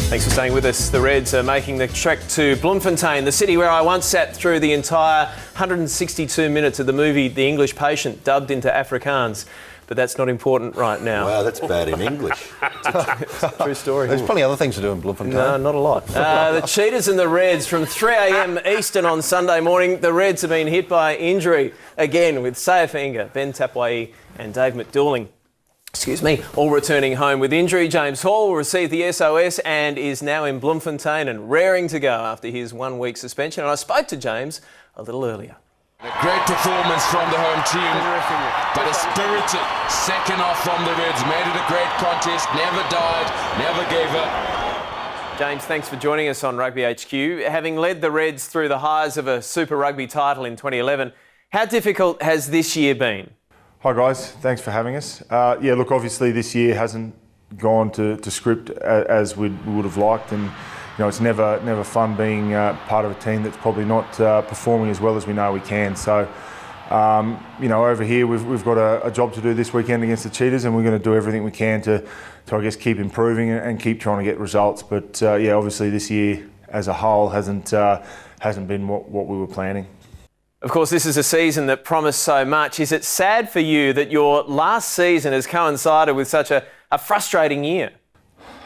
Thanks for staying with us. The Reds are making the trek to Bloemfontein, the city where I once sat through the entire 162 minutes of the movie The English Patient, dubbed into Afrikaans. But that's not important right now. Wow, that's bad in English. It's a true story. There's plenty of other things to do in Bloemfontein. No, not a lot. The Cheetahs and the Reds from 3 a.m. Eastern on Sunday morning. The Reds have been hit by injury again with Sayafenga, Ben Tapwai and Dave McDouling. All returning home with injury. James Horwill received the SOS and is now in Bloemfontein and raring to go after his 1 week suspension. And I spoke to James a little earlier. A great performance from the home team, but a spirited second off from the Reds. Made it a great contest, never died, never gave up. James, thanks for joining us on Rugby HQ. Having led the Reds through the highs of a Super Rugby title in 2011, how difficult has this year been? Hi guys, thanks for having us. Look, obviously this year hasn't gone to script as we would have liked, and it's never fun being part of a team that's probably not performing as well as we know we can. So, over here we've got a job to do this weekend against the Cheetahs, and we're going to do everything we can to I guess keep improving and keep trying to get results. But obviously this year as a whole hasn't been what we were planning. Of course, this is a season that promised so much. Is it sad for you that your last season has coincided with such a frustrating year?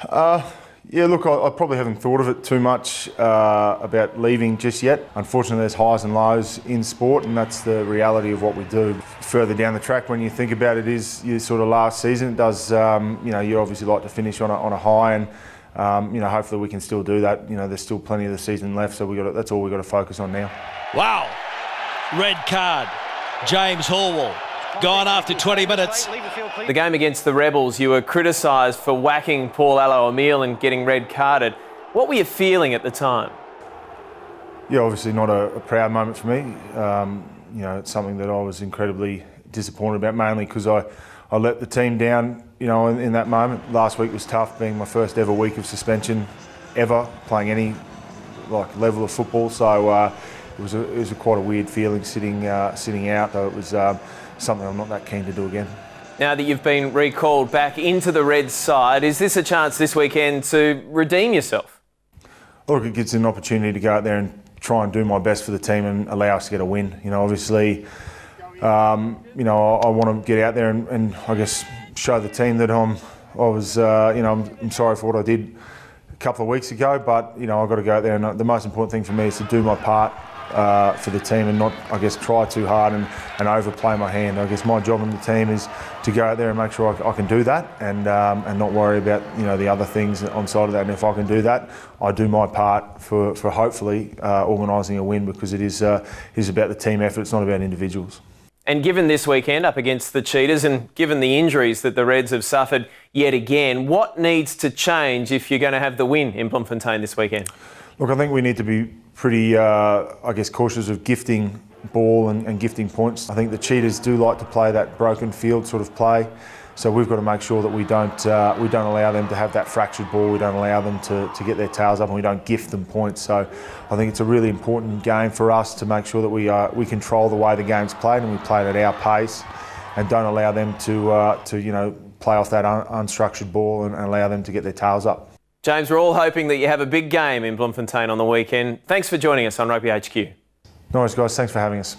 Look, I probably haven't thought of it too much about leaving just yet. Unfortunately, there's highs and lows in sport, and that's the reality of what we do. Further down the track, when you think about it, is your sort of last season. It does, you obviously like to finish on a high, and hopefully we can still do that. There's still plenty of the season left, so that's all we've got to focus on now. Wow. Red card. James Horwill gone after 20 minutes. The game against the Rebels, you were criticised for whacking Paul Allo-Emile and getting red carded. What were you feeling at the time? Yeah, obviously not a proud moment for me. It's something that I was incredibly disappointed about, mainly because I let the team down, in that moment. Last week was tough, being my first ever week of suspension ever, playing any level of football. So it was quite a weird feeling sitting out, though it was something I'm not that keen to do again. Now that you've been recalled back into the Reds side, is this a chance this weekend to redeem yourself? Look, it gives an opportunity to go out there and try and do my best for the team and allow us to get a win. Obviously, I want to get out there and I guess show the team that I'm sorry for what I did a couple of weeks ago, but I've got to go out there, and the most important thing for me is to do my part for the team and not, I guess, try too hard and overplay my hand. I guess my job on the team is to go out there and make sure I can do that and not worry about the other things on side of that. And if I can do that, I do my part for hopefully organising a win, because it is about the team effort. It's not about individuals. And given this weekend up against the Cheetahs, and given the injuries that the Reds have suffered yet again, what needs to change if you're going to have the win in Bloemfontein this weekend? Look, I think we need to be pretty, cautious of gifting ball and gifting points. I think the Cheetahs do like to play that broken field sort of play, so we've got to make sure that we don't allow them to have that fractured ball. We don't allow them to get their tails up, and we don't gift them points. So I think it's a really important game for us to make sure that we control the way the game's played, and we play it at our pace, and don't allow them to play off that unstructured ball and allow them to get their tails up. James, we're all hoping that you have a big game in Bloemfontein on the weekend. Thanks for joining us on Rugby HQ. No worries, guys. Thanks for having us.